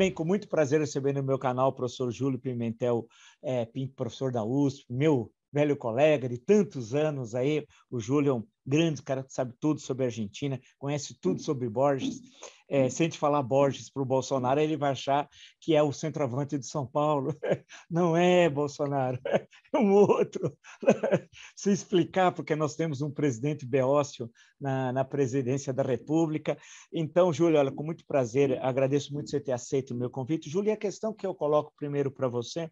Bem, com muito prazer receber no meu canal o professor Júlio Pimentel Pinto, professor da USP, meu velho colega de tantos anos aí. O Júlio é um grande cara que sabe tudo sobre a Argentina, conhece tudo sobre Borges. Se a gente falar Borges para o Bolsonaro, ele vai achar que é o centroavante de São Paulo. Não é, Bolsonaro, é um outro. Se explicar, porque nós temos um presidente beócio na presidência da República. Então, Júlio, olha, com muito prazer, agradeço muito você ter aceito o meu convite. Júlio, a questão que eu coloco primeiro para você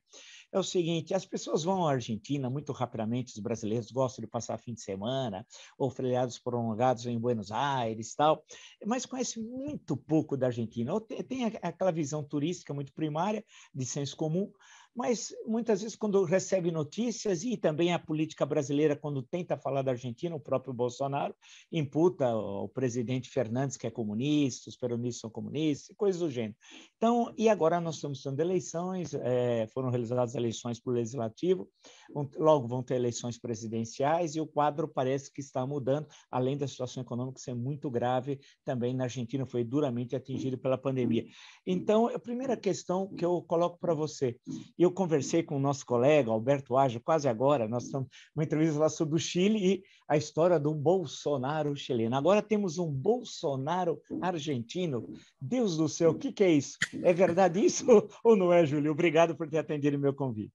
é o seguinte: as pessoas vão à Argentina muito rapidamente, os brasileiros gostam de passar fim de semana ou feriados prolongados em Buenos Aires, tal, mas conhecem muito pouco da Argentina. Ou tem aquela visão turística muito primária, de senso comum, mas muitas vezes quando recebe notícias, e também a política brasileira, quando tenta falar da Argentina, o próprio Bolsonaro imputa o presidente Fernandes, que é comunista, os peronistas são comunistas, coisas do gênero. Então, e agora nós estamos tendo eleições, foram realizadas eleições para o Legislativo, logo vão ter eleições presidenciais, e o quadro parece que está mudando, além da situação econômica ser muito grave, também na Argentina foi duramente atingida pela pandemia. Então, a primeira questão que eu coloco para você: eu conversei com o nosso colega, Alberto Ágio, quase agora, nós estamos uma entrevista lá sobre o Chile e a história do Bolsonaro chileno. Agora temos um Bolsonaro argentino. Deus do céu, o que é isso? É verdade isso ou não é, Júlio? Obrigado por ter atendido o meu convite.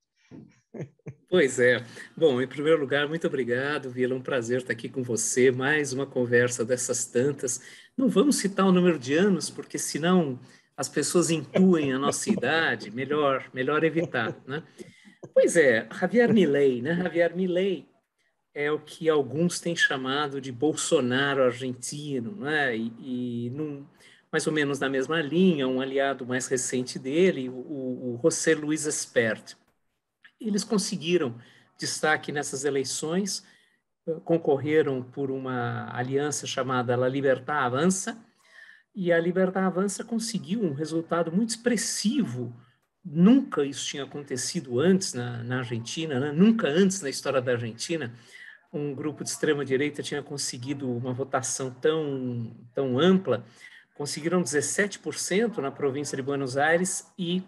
Pois é. Bom, em primeiro lugar, muito obrigado, Vila. É um prazer estar aqui com você. Mais uma conversa dessas tantas. Não vamos citar o número de anos, porque senão as pessoas intuem a nossa idade. Melhor evitar, né? Pois é, Javier Milei, né? Javier Milei é o que alguns têm chamado de Bolsonaro argentino, né? Mais ou menos na mesma linha, um aliado mais recente dele, o José Luis Espert. Eles conseguiram destaque nessas eleições, concorreram por uma aliança chamada La Libertad Avança, e a Libertad Avança conseguiu um resultado muito expressivo. Nunca isso tinha acontecido antes na Argentina, né? Nunca antes na história da Argentina um grupo de extrema-direita tinha conseguido uma votação tão ampla. Conseguiram 17% na província de Buenos Aires e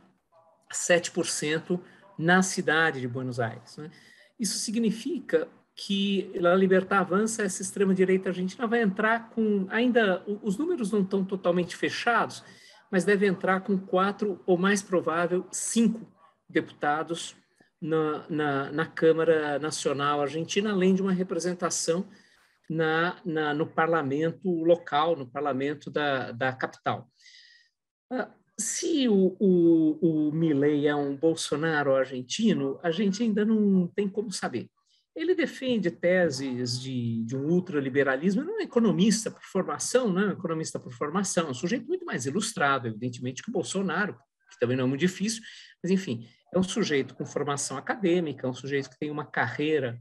7% na cidade de Buenos Aires, né? Isso significa que a Libertad Avança, essa extrema-direita argentina, vai entrar com, ainda, os números não estão totalmente fechados, mas deve entrar com 4, ou mais provável, 5 deputados na Câmara Nacional Argentina, além de uma representação no parlamento local, no parlamento da capital. Se o Milei é um Bolsonaro argentino, a gente ainda não tem como saber. Ele defende teses de um ultraliberalismo, ele é um economista por formação, né? Um sujeito muito mais ilustrado, evidentemente, que o Bolsonaro, que também não é muito difícil, mas, enfim, é um sujeito com formação acadêmica, um sujeito que tem uma carreira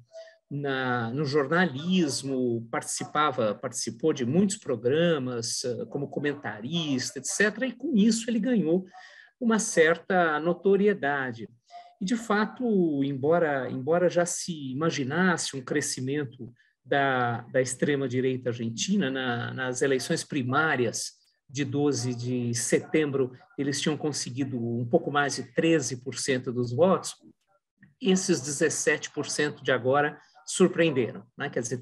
no jornalismo, participou de muitos programas como comentarista, etc., e com isso ele ganhou uma certa notoriedade. E, de fato, embora já se imaginasse um crescimento da extrema-direita argentina nas eleições primárias de 12 de setembro, eles tinham conseguido um pouco mais de 13% dos votos, esses 17% de agora surpreenderam, né? Quer dizer,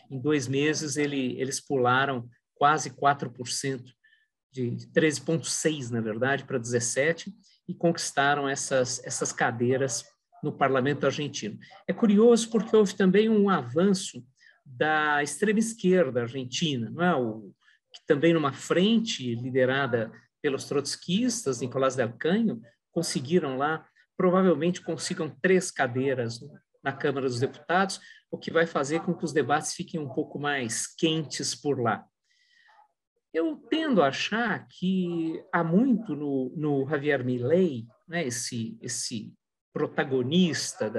em 2 meses eles pularam quase 4%, de 13,6%, na verdade, para 17%, e conquistaram essas cadeiras no parlamento argentino. É curioso porque houve também um avanço da extrema-esquerda argentina, não é? Que também numa frente liderada pelos trotskistas, Nicolás del Caño, conseguiram lá, provavelmente consigam 3 cadeiras na Câmara dos Deputados, o que vai fazer com que os debates fiquem um pouco mais quentes por lá. Eu tendo a achar que há muito no Javier Milei, né, esse protagonista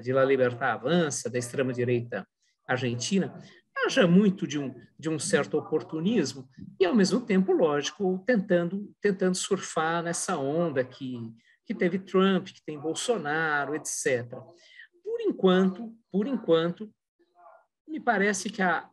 de La Libertad Avança, da extrema-direita argentina, haja muito de um certo oportunismo e, ao mesmo tempo, lógico, tentando surfar nessa onda que teve Trump, que tem Bolsonaro, etc. Por enquanto, me parece que a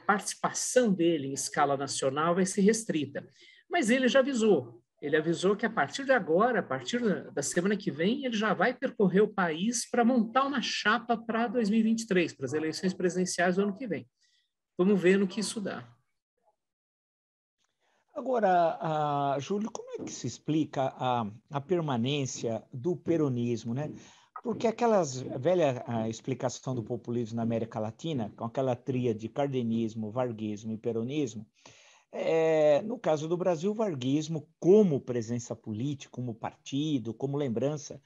participação dele em escala nacional vai ser restrita. Mas ele já avisou Ele avisou que a partir de agora, a partir da semana que vem, ele já vai percorrer o país para montar uma chapa para 2023, para as eleições presidenciais do ano que vem. Vamos ver no que isso dá. Agora, Júlio, como é que se explica a permanência do peronismo, né? Porque aquela velha explicação do populismo na América Latina, com aquela tríade de cardenismo, varguismo e peronismo, no caso do Brasil, o varguismo, como presença política, como partido, como lembrança,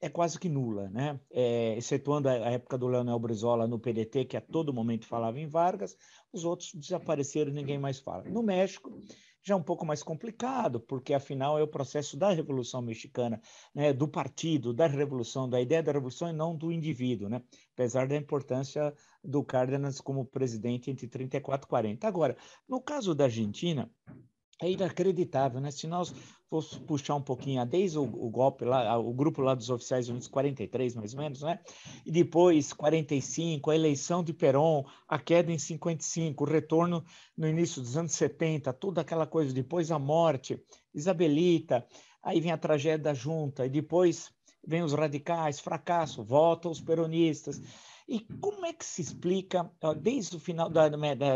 é quase que nula, né? Excetuando a época do Leonel Brizola no PDT, que a todo momento falava em Vargas, os outros desapareceram e ninguém mais fala. No México, já é um pouco mais complicado, porque afinal é o processo da Revolução Mexicana, né? Do partido, da revolução, da ideia da revolução e não do indivíduo, né? Apesar da importância do Cárdenas como presidente entre 34 e 40. Agora, no caso da Argentina, é inacreditável, né? Se nós fosse puxar um pouquinho, desde o golpe lá, o grupo lá dos oficiais unidos, 43 mais ou menos, né? E depois 45, a eleição de Perón, a queda em 55, o retorno no início dos anos 70, toda aquela coisa, depois a morte, Isabelita, aí vem a tragédia da junta, e depois vem os radicais, fracasso, volta os peronistas. E como é que se explica, desde o final,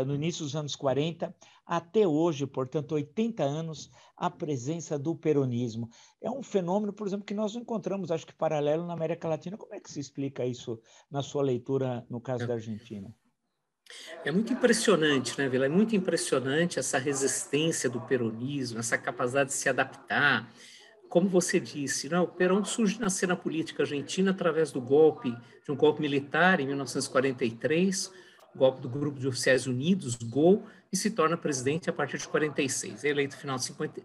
no início dos anos 40 até hoje, portanto, 80 anos, a presença do peronismo? É um fenômeno, por exemplo, que nós não encontramos, acho que paralelo na América Latina. Como é que se explica isso na sua leitura, no caso da Argentina? É muito impressionante, né, Vila? É muito impressionante essa resistência do peronismo, essa capacidade de se adaptar. Como você disse, né, o Perón surge na cena política argentina através de um golpe militar em 1943, golpe do Grupo de Oficiais Unidos, GOL, e se torna presidente a partir de 46. É eleito no final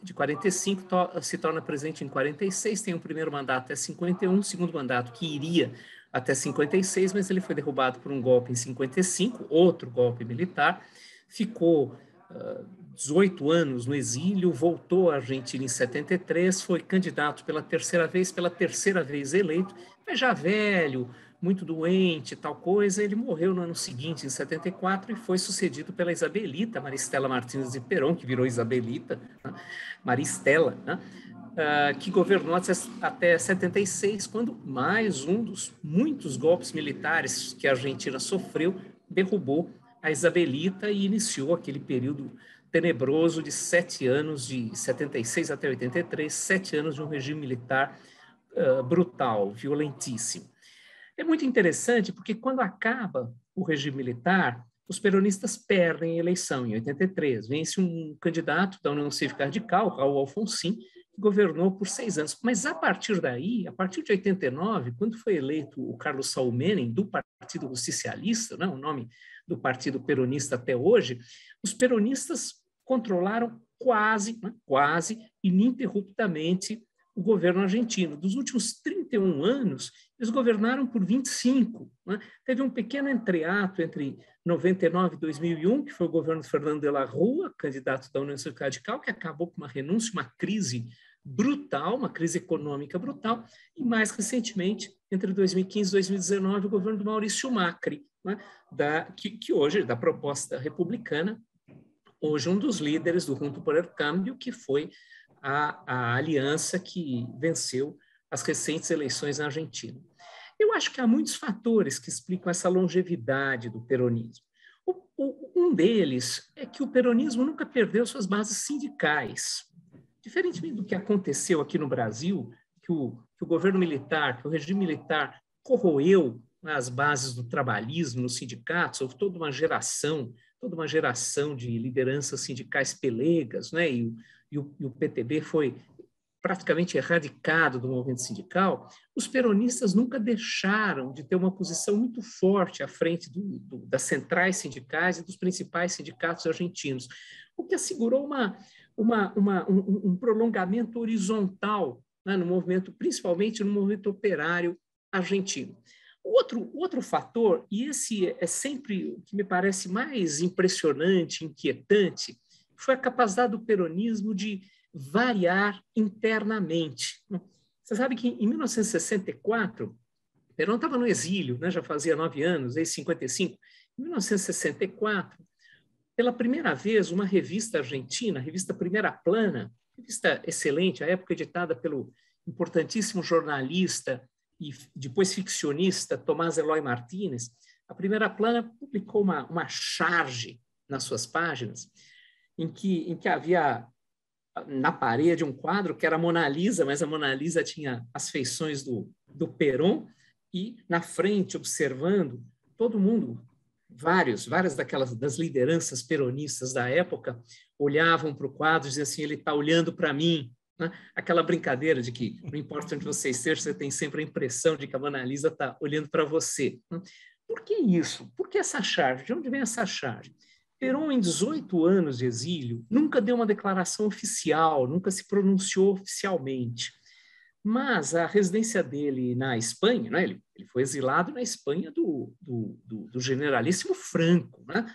de 45, se torna presidente em 46, tem o primeiro mandato até 51, o segundo mandato que iria até 56, mas ele foi derrubado por um golpe em 55, outro golpe militar, ficou 18 anos no exílio, voltou à Argentina em 73, foi candidato pela terceira vez eleito, mas já velho, muito doente, tal coisa. Ele morreu no ano seguinte, em 74, e foi sucedido pela Isabelita, Maristela Martínez de Perón, que virou Isabelita, né? Maristela, né? Que governou até 76, quando mais um dos muitos golpes militares que a Argentina sofreu derrubou a Isabelita e iniciou aquele período tenebroso de 7 anos, de 76 até 83, 7 anos de um regime militar brutal, violentíssimo. É muito interessante porque quando acaba o regime militar, os peronistas perdem a eleição em 83. Vence um candidato da União Cívica Radical, Raul Alfonsin, que governou por 6 anos. Mas a partir daí, a partir de 89, quando foi eleito o Carlos Saúl Menem, do Partido Socialista, né, o nome do Partido Peronista até hoje, os peronistas controlaram quase ininterruptamente o governo argentino. Dos últimos 31 anos, eles governaram por 25. Né? Teve um pequeno entreato entre 99 e 2001, que foi o governo de Fernando de la Rúa, candidato da União Cívica Radical, que acabou com uma renúncia, uma crise brutal, uma crise econômica brutal, e mais recentemente, entre 2015 e 2019, o governo do Maurício Macri, né? que hoje, da proposta republicana, hoje um dos líderes do Junto por el Cambio, que foi a aliança que venceu as recentes eleições na Argentina. Eu acho que há muitos fatores que explicam essa longevidade do peronismo. Um deles é que o peronismo nunca perdeu suas bases sindicais. Diferentemente do que aconteceu aqui no Brasil, que o governo militar, que o regime militar corroeu as bases do trabalhismo nos sindicatos, houve toda uma geração de lideranças sindicais pelegas, né? E o PTB foi praticamente erradicado do movimento sindical. Os peronistas nunca deixaram de ter uma posição muito forte à frente das centrais sindicais e dos principais sindicatos argentinos, o que assegurou um prolongamento horizontal, né, no movimento, principalmente no movimento operário argentino. Outro fator, e esse é sempre o que me parece mais impressionante, inquietante, foi a capacidade do peronismo de variar internamente. Você sabe que em 1964, Perón estava no exílio, né, já fazia 9 anos, desde 55. Em 1964, pela primeira vez, uma revista argentina, a revista Primeira Plana, revista excelente, à época editada pelo importantíssimo jornalista e depois ficcionista Tomás Eloy Martínez. A Primeira Plana publicou uma charge nas suas páginas em que havia na parede um quadro que era a Mona Lisa, mas a Mona Lisa tinha as feições do Perón, e na frente, observando, todo mundo, várias das lideranças peronistas da época, olhavam para o quadro e diziam assim, ele está olhando para mim. Né? Aquela brincadeira de que não importa onde você esteja, você tem sempre a impressão de que a Mona Lisa está olhando para você. Por que isso? Por que essa charge? De onde vem essa charge? Perón, em 18 anos de exílio, nunca deu uma declaração oficial, nunca se pronunciou oficialmente. Mas a residência dele na Espanha, né, ele foi exilado na Espanha do generalíssimo Franco. Né?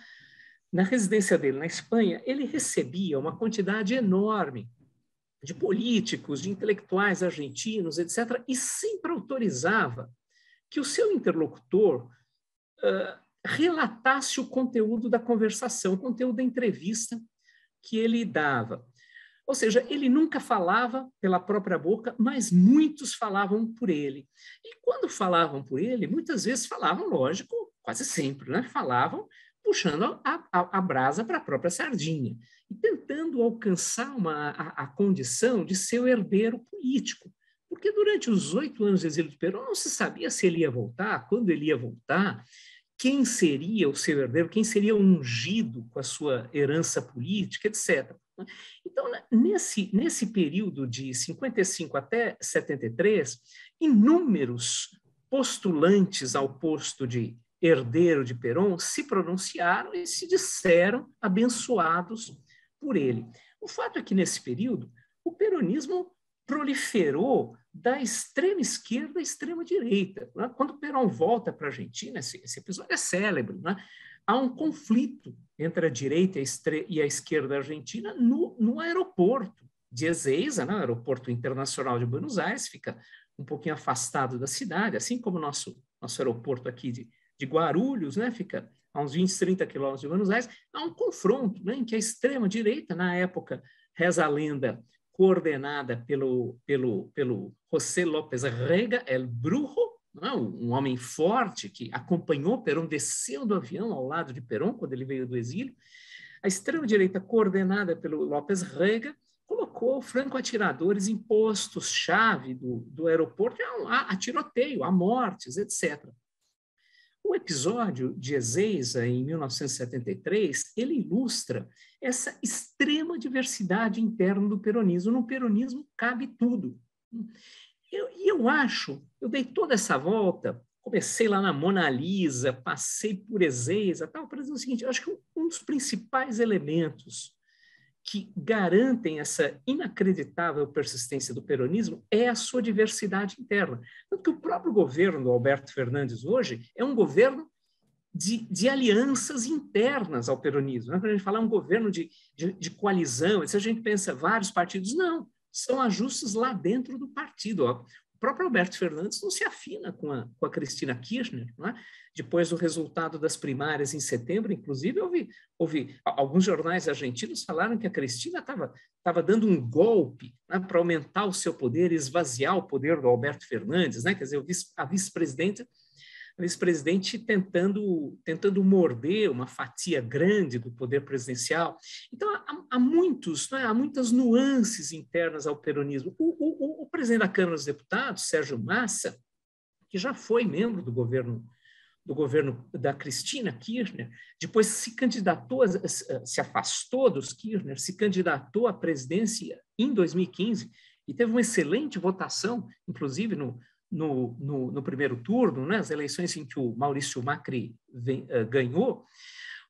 Na residência dele na Espanha, ele recebia uma quantidade enorme de políticos, de intelectuais argentinos, etc., e sempre autorizava que o seu interlocutor relatasse o conteúdo da conversação, o conteúdo da entrevista que ele dava. Ou seja, ele nunca falava pela própria boca, mas muitos falavam por ele. E quando falavam por ele, muitas vezes falavam, lógico, quase sempre, né? Falavam puxando a brasa para a própria sardinha e tentando alcançar a condição de ser o herdeiro político. Porque durante os 8 anos de exílio de Perón não se sabia se ele ia voltar, quando ele ia voltar, quem seria o seu herdeiro, quem seria ungido com a sua herança política, etc. Então, nesse período de 55 até 73, inúmeros postulantes ao posto de herdeiro de Perón se pronunciaram e se disseram abençoados por ele. O fato é que, nesse período, o peronismo proliferou da extrema esquerda à extrema direita. Né? Quando Perón volta para a Argentina, esse episódio é célebre, né? Há um conflito entre a direita e a esquerda argentina no aeroporto de Ezeiza, né? O aeroporto internacional de Buenos Aires, fica um pouquinho afastado da cidade, assim como o nosso aeroporto aqui de Guarulhos, né? Fica a uns 20, 30 quilômetros de Buenos Aires. Há um confronto, né? Em que a extrema direita, na época, reza a lenda, coordenada pelo José López Rega, El Brujo, um homem forte que acompanhou Perón, desceu do avião ao lado de Perón quando ele veio do exílio. A extrema-direita, coordenada pelo López Rega, colocou franco-atiradores em postos-chave do aeroporto a tiroteio, a mortes, etc. O episódio de Ezeiza, em 1973, ele ilustra essa extrema diversidade interna do peronismo. No peronismo cabe tudo. Eu dei toda essa volta, comecei lá na Mona Lisa, passei por Ezeiza, para dizer o seguinte, eu acho que um dos principais elementos que garantem essa inacreditável persistência do peronismo é a sua diversidade interna. Tanto que o próprio governo do Alberto Fernandes hoje é um governo de alianças internas ao peronismo. Quando a gente fala um governo de coalizão, se a gente pensa vários partidos, não, são ajustes lá dentro do partido. O próprio Alberto Fernandes não se afina com a Cristina Kirchner, não é? Depois do resultado das primárias em setembro, inclusive, houve alguns jornais argentinos falaram que a Cristina estava dando um golpe, né, para aumentar o seu poder e esvaziar o poder do Alberto Fernandes, né? Quer dizer, a vice-presidente tentando morder uma fatia grande do poder presidencial. Então, há muitas nuances internas ao peronismo. O presidente da Câmara dos Deputados, Sérgio Massa, que já foi membro do governo da Cristina Kirchner, depois se afastou dos Kirchner, se candidatou à presidência em 2015 e teve uma excelente votação, inclusive no primeiro turno, né, as eleições em que o Maurício Macri ganhou.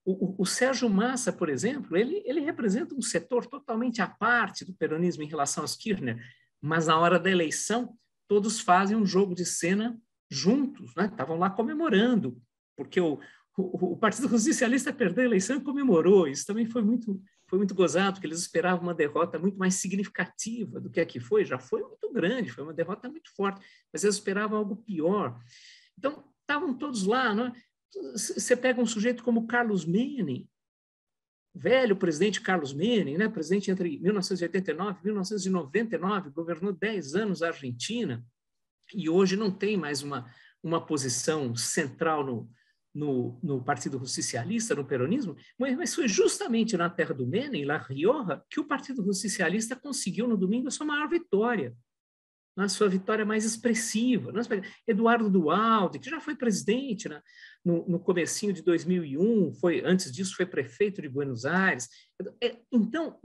O Sérgio Massa, por exemplo, ele representa um setor totalmente à parte do peronismo em relação aos Kirchner, mas na hora da eleição todos fazem um jogo de cena juntos, né? Estavam lá comemorando, porque o Partido Socialista perdeu a eleição e comemorou. Isso também foi muito gozado, porque eles esperavam uma derrota muito mais significativa do que a que foi. Já foi muito grande, foi uma derrota muito forte, mas eles esperavam algo pior. Então, estavam todos lá. Né? Você pega um sujeito como Carlos Menem, velho presidente Carlos Menem, né, presidente entre 1989 e 1999, governou 10 anos a Argentina, e hoje não tem mais uma posição central no Partido Justicialista, no peronismo, mas foi justamente na terra do Menem, La Rioja, que o Partido Justicialista conseguiu no domingo a sua maior vitória, a sua vitória mais expressiva. Eduardo Duhalde, que já foi presidente, né, no comecinho de 2001, antes disso foi prefeito de Buenos Aires. Então,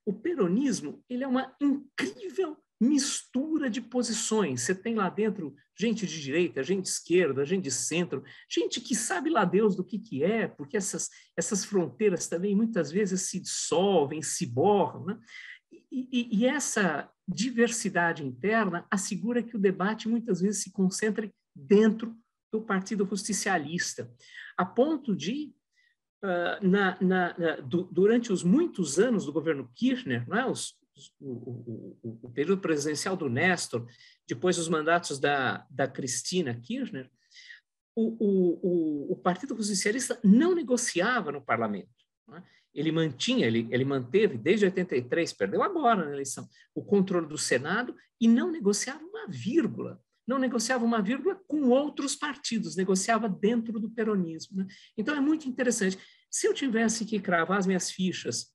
o peronismo ele é uma incrível mistura de posições. Você tem lá dentro gente de direita, gente de esquerda, gente de centro, gente que sabe lá Deus do que é, porque essas fronteiras também muitas vezes se dissolvem, se borram, né? E essa diversidade interna assegura que o debate muitas vezes se concentre dentro do Partido Justicialista, a ponto de, durante os muitos anos do governo Kirchner, não é? O período presidencial do Néstor, depois os mandatos da Cristina Kirchner, o Partido Justicialista não negociava no parlamento. Não é? Ele manteve, desde 83, perdeu agora na eleição, o controle do Senado e não negociava uma vírgula. Não negociava uma vírgula com outros partidos, negociava dentro do peronismo. Né? Então, é muito interessante. Se eu tivesse que cravar as minhas fichas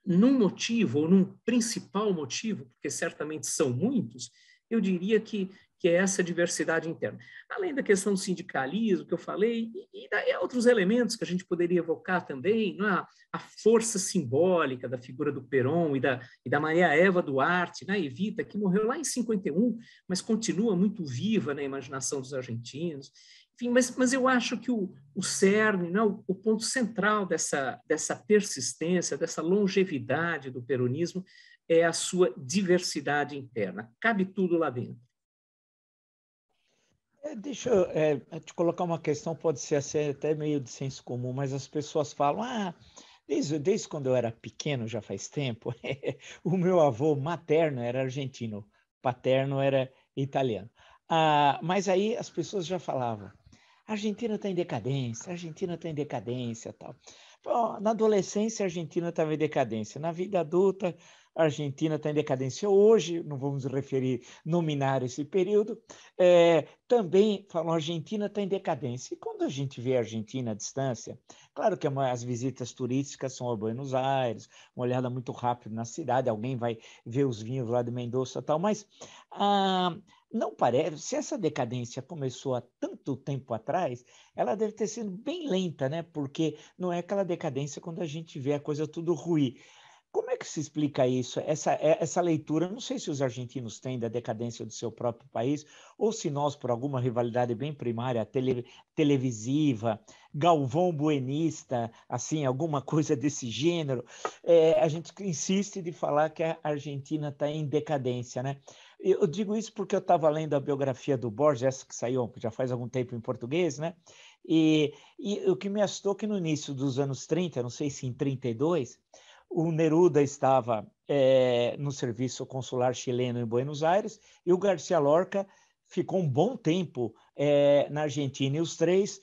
num motivo, ou num principal motivo, porque certamente são muitos, eu diria que é essa diversidade interna. Além da questão do sindicalismo que eu falei, e outros elementos que a gente poderia evocar também, não é? A força simbólica da figura do Perón e da Maria Eva Duarte, né? Evita, que morreu lá em 51, mas continua muito viva na imaginação dos argentinos. Enfim, mas eu acho que o cerne, não, o ponto central dessa persistência, dessa longevidade do peronismo é a sua diversidade interna. Cabe tudo lá dentro. Deixa eu te colocar uma questão, pode ser assim, até meio de senso comum, mas as pessoas falam, desde quando eu era pequeno, já faz tempo, o meu avô materno era argentino, paterno era italiano. Mas aí as pessoas já falavam, a Argentina está em decadência, a Argentina está em decadência, tal. Na adolescência, a Argentina estava em decadência. Na vida adulta, a Argentina está em decadência. Hoje, não vamos nominar esse período, também falam a Argentina está em decadência. E quando a gente vê a Argentina à distância, claro que as visitas turísticas são a Buenos Aires, uma olhada muito rápida na cidade, alguém vai ver os vinhos lá de Mendoza e tal, mas não parece, se essa decadência começou há tanto tempo atrás, ela deve ter sido bem lenta, né? Porque não é aquela decadência quando a gente vê a coisa tudo ruim. Como é que se explica isso? Essa leitura, não sei se os argentinos têm da decadência do seu próprio país, ou se nós, por alguma rivalidade bem primária, televisiva, Galvão buenista, assim, alguma coisa desse gênero, a gente insiste de falar que a Argentina está em decadência, né? Eu digo isso porque eu estava lendo a biografia do Borges, que saiu já faz algum tempo em português, né? E o que me assustou é que no início dos anos 30, não sei se em 32, o Neruda estava no serviço consular chileno em Buenos Aires e o Garcia Lorca ficou um bom tempo na Argentina. E os três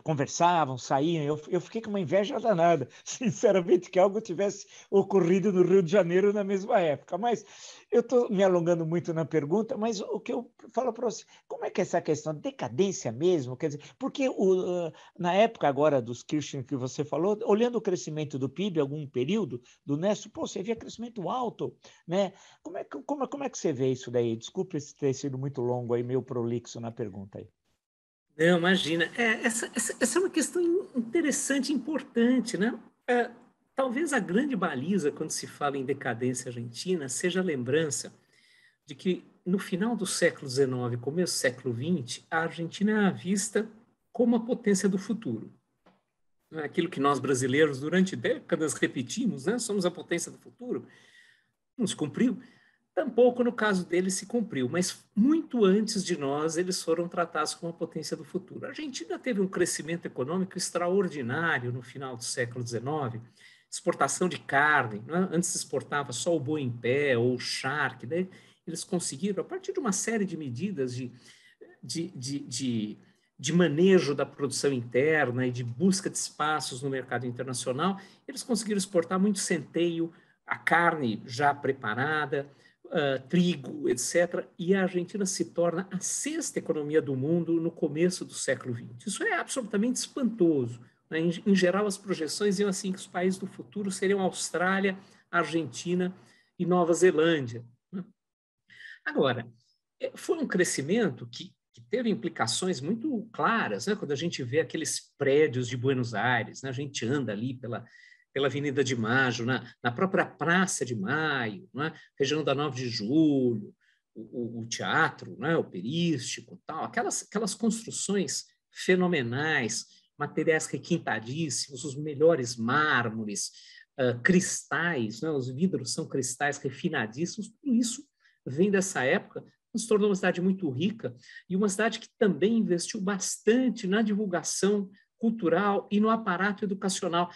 conversavam, saíam. Eu fiquei com uma inveja danada, sinceramente, que algo tivesse ocorrido no Rio de Janeiro na mesma época. Mas eu estou me alongando muito na pergunta, mas o que eu falo para você, como é que é essa questão de decadência mesmo? Quer dizer, porque na época agora dos Kirchner que você falou, olhando o crescimento do PIB, algum período do Néstor, você via crescimento alto, né? Como é que você vê isso daí? Desculpe ter sido muito longo aí, meio prolixo na pergunta aí. Não, imagina. Essa é uma questão interessante, importante, né? Talvez a grande baliza quando se fala em decadência argentina seja a lembrança de que no final do século XIX, começo do século XX, a Argentina é vista como a potência do futuro. Aquilo que nós brasileiros durante décadas repetimos, né? Somos a potência do futuro. Não se cumpriu. Tampouco no caso deles se cumpriu, mas muito antes de nós eles foram tratados como a potência do futuro. A Argentina teve um crescimento econômico extraordinário no final do século XIX, exportação de carne, né? Antes se exportava só o boi em pé ou o charque, né? Eles conseguiram, a partir de uma série de medidas de de manejo da produção interna e de busca de espaços no mercado internacional, eles conseguiram exportar muito centeio, a carne já preparada, trigo, etc. E a Argentina se torna a sexta economia do mundo no começo do século XX. Isso é absolutamente espantoso. Né? Em geral, as projeções iam assim que os países do futuro seriam Austrália, Argentina e Nova Zelândia. Né? Agora, foi um crescimento que teve implicações muito claras, né? Quando a gente vê aqueles prédios de Buenos Aires, né? A gente anda ali pela Avenida de Maio, na própria Praça de Maio, né? Região da 9 de Julho, o teatro, né? Operístico, tal, aquelas construções fenomenais, materiais requintadíssimos, os melhores mármores, cristais, né? Os vidros são cristais refinadíssimos, tudo isso vem dessa época, se tornou uma cidade muito rica e uma cidade que também investiu bastante na divulgação cultural e no aparato educacional.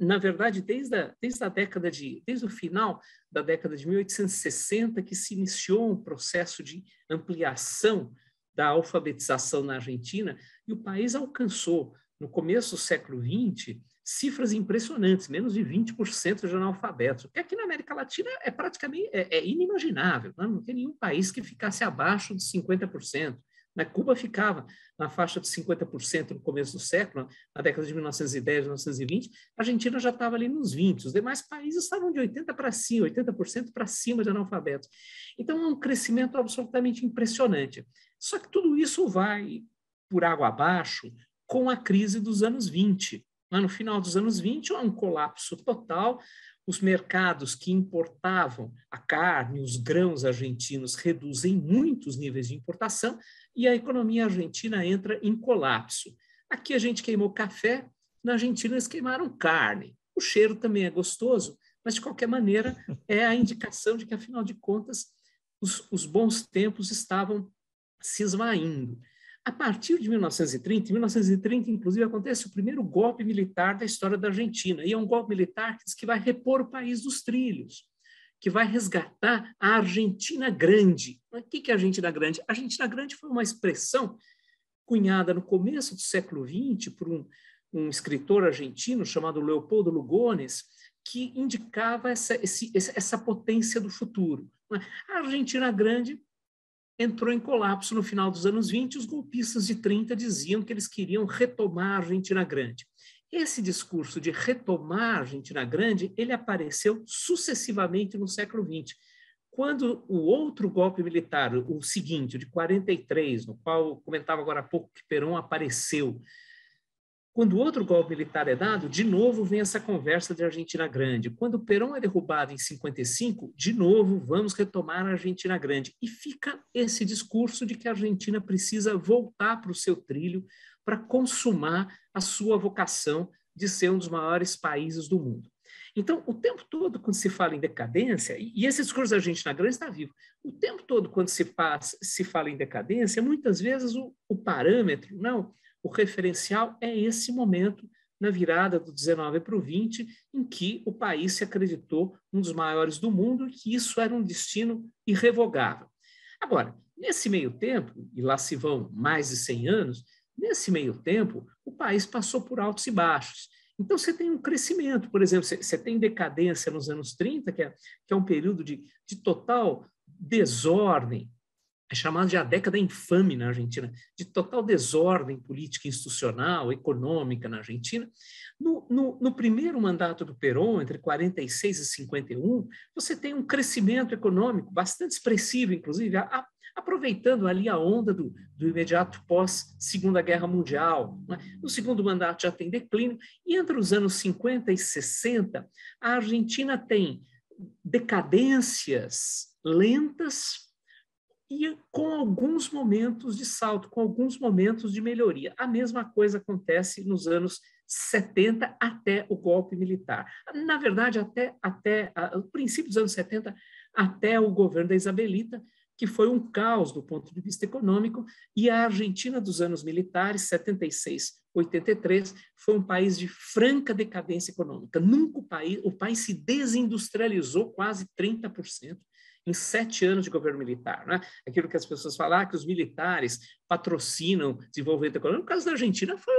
Na verdade, desde o final da década de 1860, que se iniciou um processo de ampliação da alfabetização na Argentina, e o país alcançou, no começo do século XX, cifras impressionantes, menos de 20% de analfabetos, o que aqui na América Latina é praticamente inimaginável, né? Não tem nenhum país que ficasse abaixo de 50%. Né? Cuba ficava na faixa de 50% no começo do século, na década de 1910, 1920, a Argentina já estava ali nos 20%, os demais países estavam de 80% para cima de analfabetos. Então, é um crescimento absolutamente impressionante. Só que tudo isso vai por água abaixo com a crise dos anos 20. No final dos anos 20, há um colapso total, os mercados que importavam a carne, os grãos argentinos reduzem muito os níveis de importação e a economia argentina entra em colapso. Aqui a gente queimou café, na Argentina eles queimaram carne. O cheiro também é gostoso, mas de qualquer maneira é a indicação de que, afinal de contas, os bons tempos estavam se esvaindo. A partir de 1930, inclusive, acontece o primeiro golpe militar da história da Argentina. E é um golpe militar que vai repor o país dos trilhos, que vai resgatar a Argentina Grande. O que é a Argentina Grande? A Argentina Grande foi uma expressão cunhada no começo do século XX por um escritor argentino chamado Leopoldo Lugones, que indicava essa potência do futuro. A Argentina Grande entrou em colapso no final dos anos 20, os golpistas de 30 diziam que eles queriam retomar a Argentina Grande. Esse discurso de retomar a Argentina Grande, ele apareceu sucessivamente no século XX. Quando o outro golpe militar, o seguinte, o de 43, no qual eu comentava agora há pouco que Perón apareceu, quando o outro golpe militar é dado, de novo vem essa conversa de Argentina Grande. Quando o Perón é derrubado em 55, de novo vamos retomar a Argentina Grande. E fica esse discurso de que a Argentina precisa voltar para o seu trilho para consumar a sua vocação de ser um dos maiores países do mundo. Então, o tempo todo, quando se fala em decadência, e esse discurso da Argentina Grande está vivo, o tempo todo, quando se fala em decadência, muitas vezes o parâmetro, não, o referencial é esse momento, na virada do 19 para o 20, em que o país se acreditou um dos maiores do mundo e que isso era um destino irrevogável. Agora, nesse meio tempo, e lá se vão mais de 100 anos, nesse meio tempo, o país passou por altos e baixos. Então, você tem um crescimento, por exemplo, você tem decadência nos anos 30, que é um período de total desordem, é chamado de a década infame na Argentina, de total desordem política, institucional, econômica na Argentina. No primeiro mandato do Perón, entre 46 e 51, você tem um crescimento econômico bastante expressivo, inclusive, aproveitando ali a onda do imediato pós-Segunda Guerra Mundial. Né? No segundo mandato já tem declínio, e entre os anos 50 e 60, a Argentina tem decadências lentas, e com alguns momentos de salto, com alguns momentos de melhoria. A mesma coisa acontece nos anos 70 até o golpe militar. Na verdade, até o princípio dos anos 70, até o governo da Isabelita, que foi um caos do ponto de vista econômico, e a Argentina dos anos militares, 76, 83, foi um país de franca decadência econômica. Nunca o país se desindustrializou quase 30%, em 7 anos de governo militar. Né? Aquilo que as pessoas falam, que os militares patrocinam desenvolvimento econômico. No caso da Argentina, foi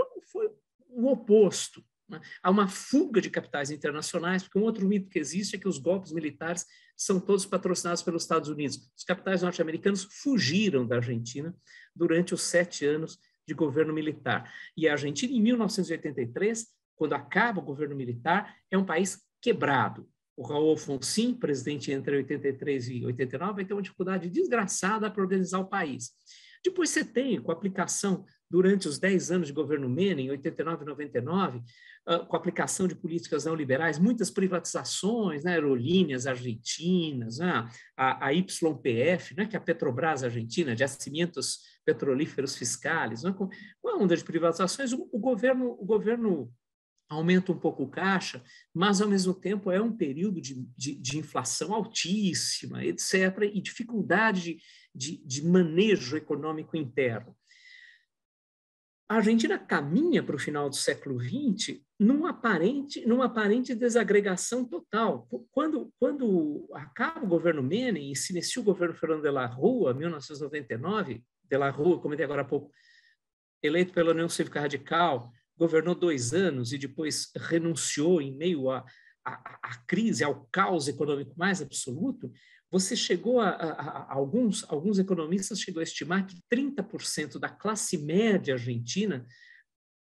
o oposto. Né? Há uma fuga de capitais internacionais, porque um outro mito que existe é que os golpes militares são todos patrocinados pelos Estados Unidos. Os capitais norte-americanos fugiram da Argentina durante os 7 anos de governo militar. E a Argentina, em 1983, quando acaba o governo militar, é um país quebrado. O Raul Alfonsín, presidente entre 83 e 89, vai ter uma dificuldade desgraçada para organizar o país. Depois você tem, com a aplicação, durante os 10 anos de governo Menem, em 89 e 99, com a aplicação de políticas neoliberais, muitas privatizações, né, aerolíneas argentinas, né, a YPF, né, que é a Petrobras argentina, de Yacimientos Petrolíferos Fiscais, né, com a onda de privatizações, o governo aumenta um pouco o caixa, mas, ao mesmo tempo, é um período de inflação altíssima, etc., e dificuldade de manejo econômico interno. A Argentina caminha para o final do século XX numa aparente desagregação total. Quando acaba o governo Menem e se inicia o governo Fernando de la Rúa, 1999, de la Rúa, comentei agora há pouco, eleito pela União Cívica Radical, governou 2 anos e depois renunciou em meio à crise, ao caos econômico mais absoluto, você chegou alguns economistas chegou a estimar que 30% da classe média argentina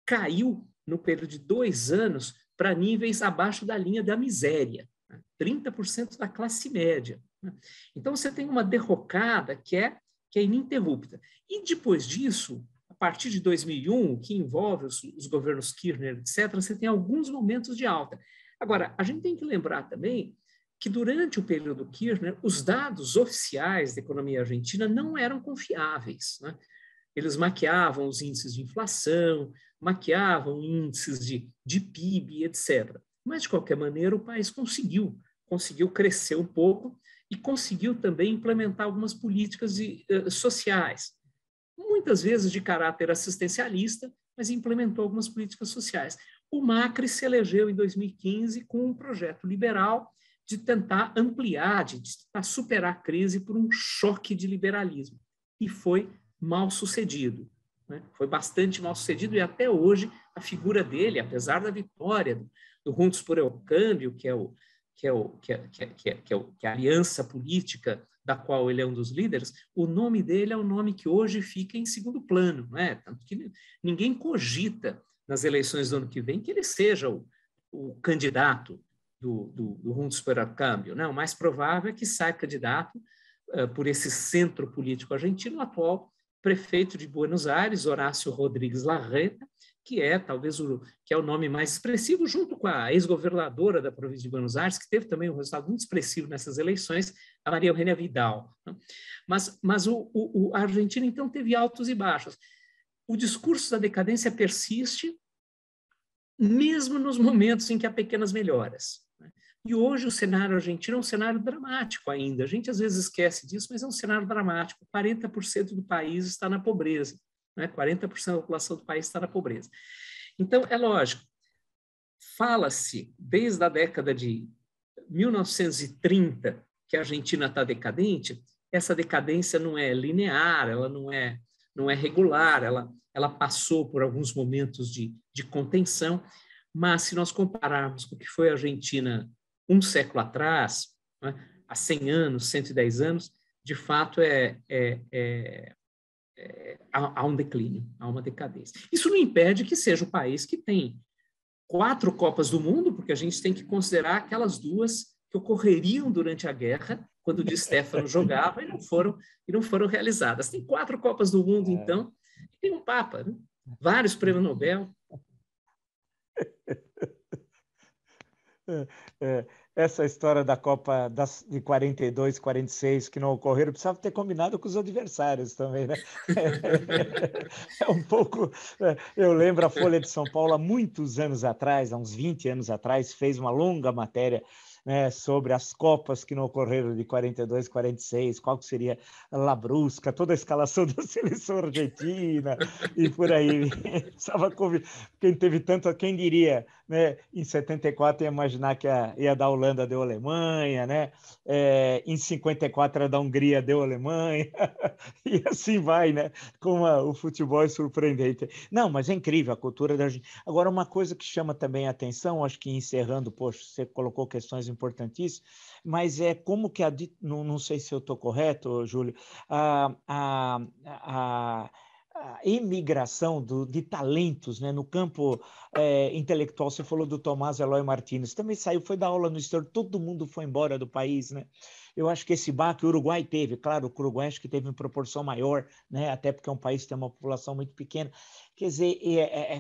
caiu no período de 2 anos para níveis abaixo da linha da miséria. 30% da classe média. Então, você tem uma derrocada que é ininterrupta. E depois disso, a partir de 2001, que envolve os governos Kirchner, etc., você tem alguns momentos de alta. Agora, a gente tem que lembrar também que durante o período Kirchner, os dados oficiais da economia argentina não eram confiáveis. Né? Eles maquiavam os índices de inflação, maquiavam índices de PIB, etc. Mas, de qualquer maneira, o país conseguiu crescer um pouco e conseguiu também implementar algumas políticas sociais, muitas vezes de caráter assistencialista, mas implementou algumas políticas sociais. O Macri se elegeu em 2015 com um projeto liberal de tentar ampliar, de tentar superar a crise por um choque de liberalismo. E foi mal sucedido. Né? Foi bastante mal sucedido e até hoje a figura dele, apesar da vitória do Juntos por el Cambio, que é a aliança política da qual ele é um dos líderes, o nome dele é um nome que hoje fica em segundo plano. Né? Tanto que ninguém cogita nas eleições do ano que vem que ele seja o candidato do Juntos por el Cambio. Né? O mais provável é que saia candidato por esse centro político argentino, o atual prefeito de Buenos Aires, Horácio Rodrigues Larreta, que é talvez o nome mais expressivo, junto com a ex-governadora da província de Buenos Aires, que teve também um resultado muito expressivo nessas eleições, a Maria Eugênia Vidal. Mas a Argentina, então, teve altos e baixos. O discurso da decadência persiste, mesmo nos momentos em que há pequenas melhoras. E hoje o cenário argentino é um cenário dramático ainda. A gente às vezes esquece disso, mas é um cenário dramático. 40% do país está na pobreza. Né? 40% da população do país está na pobreza. Então, é lógico, fala-se desde a década de 1930 que a Argentina está decadente. Essa decadência não é linear, ela não é regular, ela passou por alguns momentos de contenção, mas se nós compararmos com o que foi a Argentina um século atrás, né, há 100 anos, 110 anos, de fato há um declínio, há uma decadência. Isso não impede que seja o país que tem 4 Copas do Mundo, porque a gente tem que considerar aquelas 2 que ocorreriam durante a guerra, quando o Di Stéfano jogava e não foram realizadas. Tem 4 Copas do Mundo, então, e tem um Papa, né? Vários prêmios Nobel. Essa história da Copa de 42, 46, que não ocorreram, precisava ter combinado com os adversários também, né? É um pouco... Eu lembro a Folha de São Paulo, há muitos anos atrás, há uns 20 anos atrás, fez uma longa matéria né, sobre as Copas que não ocorreram de 42, 46, qual que seria a Labrusca, toda a escalação da seleção argentina e por aí. Quem teve tanto, quem diria, né, em 74 ia imaginar que ia dar Holanda, deu Alemanha, né? Em 54 era da Hungria, deu Alemanha, e assim vai, né? Como o futebol é surpreendente. Não, mas é incrível a cultura da Argentina. Agora, uma coisa que chama também a atenção, acho que encerrando, poxa, você colocou questões importantíssimas, mas é como que não sei se eu estou correto, Júlio, a, a, a, a imigração de talentos, né, no campo intelectual. Você falou do Tomás Eloy Martínez, também saiu, foi dar aula no exterior, todo mundo foi embora do país, né? Eu acho que esse baque o Uruguai teve, claro, o Uruguai acho que teve em proporção maior, né? Até porque é um país que tem uma população muito pequena. Quer dizer,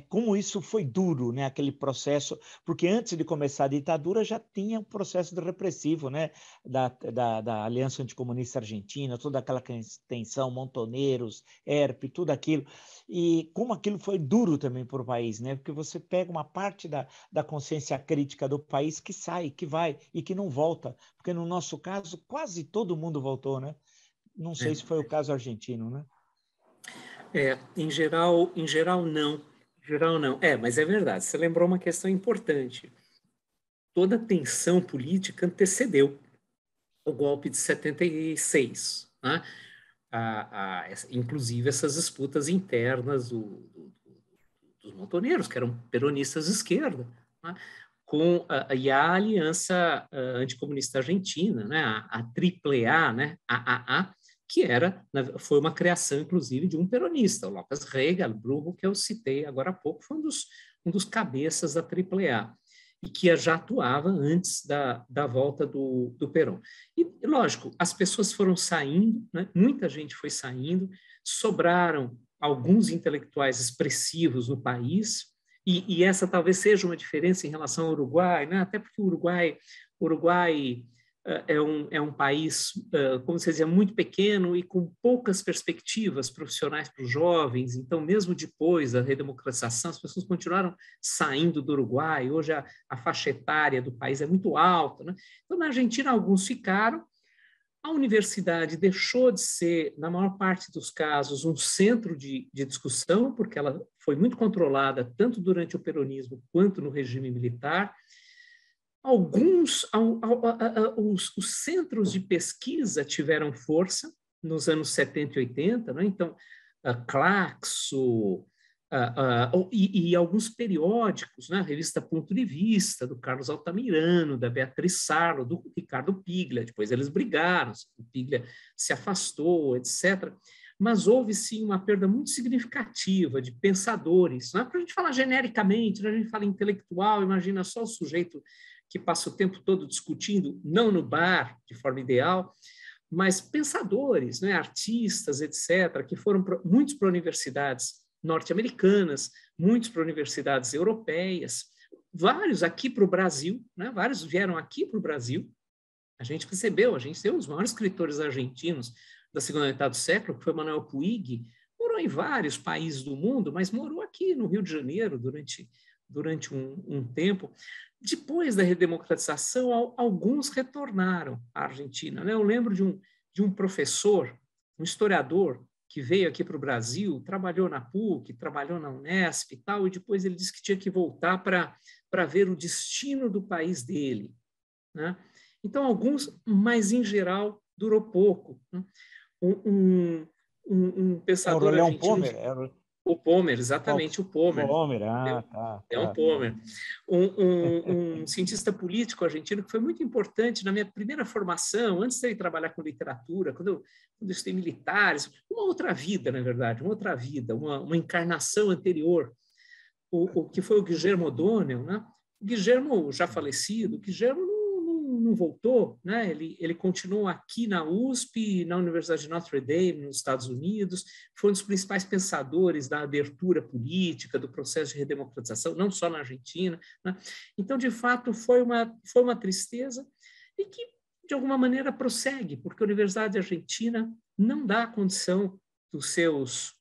como isso foi duro, né? Aquele processo, porque antes de começar a ditadura já tinha um processo de repressivo, né? Da Aliança Anticomunista Argentina, toda aquela tensão, Montoneiros, ERP, tudo aquilo. E como aquilo foi duro também para o país, né? Porque você pega uma parte da consciência crítica do país que sai, que vai e que não volta. Porque no nosso caso, quase todo mundo voltou, né? Não sei se foi o caso argentino, né? Em geral não. Em geral não. Mas é verdade, você lembrou uma questão importante. Toda a tensão política antecedeu o golpe de 76, né? Inclusive essas disputas internas dos montoneiros, que eram peronistas de esquerda, né? E a Aliança Anticomunista Argentina, né? A AAA, né? AAA, que foi uma criação, inclusive, de um peronista, o López Rega, Brujo, que eu citei agora há pouco, foi um dos cabeças da AAA, e que já atuava antes da volta do Perón. E, lógico, as pessoas foram saindo, né? Muita gente foi saindo, sobraram alguns intelectuais expressivos no país, e essa talvez seja uma diferença em relação ao Uruguai, né? Até porque o Uruguai é um país, como você dizia, muito pequeno e com poucas perspectivas profissionais para os jovens. Então, mesmo depois da redemocratização, as pessoas continuaram saindo do Uruguai. Hoje a faixa etária do país é muito alta, né? Então, na Argentina, alguns ficaram. A universidade deixou de ser, na maior parte dos casos, um centro de discussão, porque ela foi muito controlada tanto durante o peronismo quanto no regime militar. Os centros de pesquisa tiveram força nos anos 70 e 80, né? Então, Claxo, e alguns periódicos, né? A revista Ponto de Vista, do Carlos Altamirano, da Beatriz Sarlo, do Ricardo Piglia. Depois eles brigaram, o Piglia se afastou, etc. Mas houve, sim, uma perda muito significativa de pensadores. Não é para a gente falar genericamente, né? A gente fala intelectual, imagina só o sujeito que passa o tempo todo discutindo, não no bar, de forma ideal, mas pensadores, né? Artistas, etc., que foram muitos para universidades norte-americanas, muitos para universidades europeias, vários aqui para o Brasil, né? Vários vieram aqui para o Brasil. A gente tem os maiores escritores argentinos da segunda metade do século, que foi Manuel Puig, morou em vários países do mundo, mas morou aqui no Rio de Janeiro durante um tempo. Depois da redemocratização, alguns retornaram à Argentina, né? Eu lembro de um professor, um historiador, que veio aqui para o Brasil, trabalhou na PUC, trabalhou na Unesp e tal, e depois ele disse que tinha que voltar para ver o destino do país dele, né? Então, alguns, mas em geral, durou pouco, né? Um pensador Leão argentino... Pomer? O Pomer, exatamente, o Pomer. Pomer, tá. Pomer. Um cientista político argentino que foi muito importante na minha primeira formação, antes de eu ir trabalhar com literatura, quando eu estudei militares, uma outra vida, na verdade, uma encarnação anterior, o que foi o Guillermo O'Donnell, né? O Guillermo, já falecido, o Guillermo não voltou, né? Ele continuou aqui na USP, na Universidade de Notre Dame, nos Estados Unidos, foi um dos principais pensadores da abertura política, do processo de redemocratização, não só na Argentina, né? Então, de fato, foi uma tristeza e que, de alguma maneira, prossegue, porque a Universidade Argentina não dá condição dos seus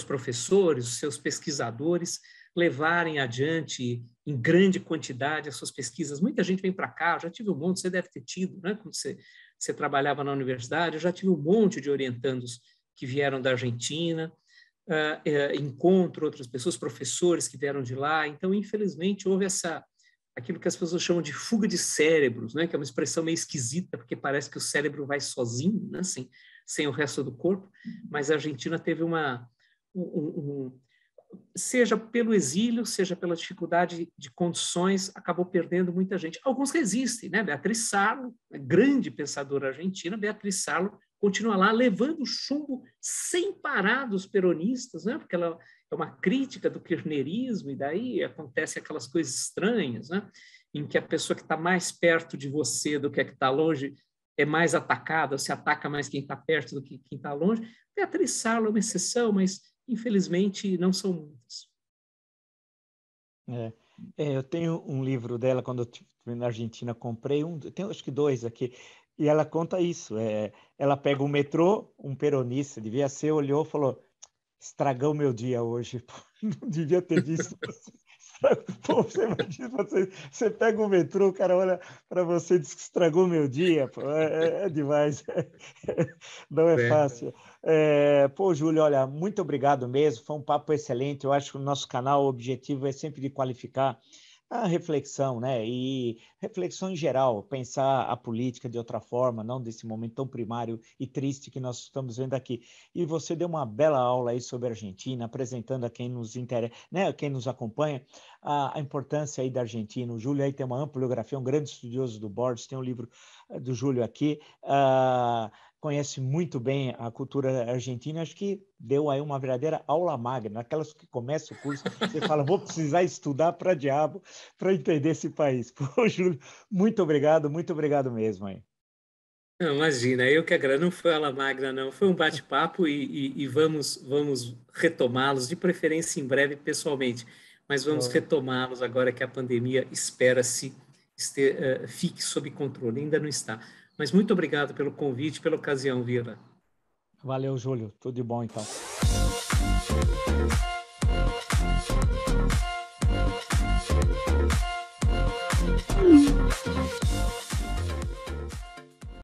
professores, dos seus pesquisadores, levarem adiante em grande quantidade as suas pesquisas. Muita gente vem para cá, eu já tive um monte, você deve ter tido, né? Quando você trabalhava na universidade, eu já tive um monte de orientandos que vieram da Argentina, encontro outras pessoas, professores que vieram de lá. Então, infelizmente, houve aquilo que as pessoas chamam de fuga de cérebros, né? Que é uma expressão meio esquisita, porque parece que o cérebro vai sozinho, né? Sem o resto do corpo, mas a Argentina teve seja pelo exílio, seja pela dificuldade de condições, acabou perdendo muita gente. Alguns resistem, né? Beatriz Sarlo, grande pensadora argentina, Beatriz Sarlo continua lá levando chumbo sem parar dos peronistas, né? Porque ela é uma crítica do kirchnerismo, e daí acontecem aquelas coisas estranhas, né? Em que a pessoa que está mais perto de você do que a que está longe é mais atacada, se ataca mais quem está perto do que quem está longe. Beatriz Sarlo é uma exceção, mas infelizmente não são muitas. Eu tenho um livro dela, quando eu estive na Argentina, comprei tenho acho que 2 aqui, e ela conta isso. Ela pega o metrô, um peronista, devia ser, olhou e falou: estragou o meu dia hoje. Pô, não devia ter visto você. Pô, você imagina, você pega o metrô, o cara olha para você e diz que estragou meu dia. Pô, é demais. Não é fácil. Pô, Júlio, olha, muito obrigado mesmo. Foi um papo excelente. Eu acho que o nosso canal, o objetivo é sempre de qualificar a reflexão, né? E reflexão em geral, pensar a política de outra forma, não desse momento tão primário e triste que nós estamos vendo aqui. E você deu uma bela aula aí sobre a Argentina, apresentando a quem nos interessa, né? Quem nos acompanha, a importância aí da Argentina. O Júlio aí tem uma ampla biografia, um grande estudioso do Borges, tem um livro do Júlio aqui. Conhece muito bem a cultura argentina, acho que deu aí uma verdadeira aula magna, aquelas que começam o curso, você fala, vou precisar estudar para diabo para entender esse país. Pô, Júlio, muito obrigado mesmo aí. Não, imagina, eu que agradeço, não foi aula magna, não, foi um bate-papo e vamos retomá-los, de preferência em breve pessoalmente, mas vamos retomá-los agora que a pandemia espera-se fique sob controle, ainda não está. Mas muito obrigado pelo convite, pela ocasião, Vila. Valeu, Júlio. Tudo de bom, então.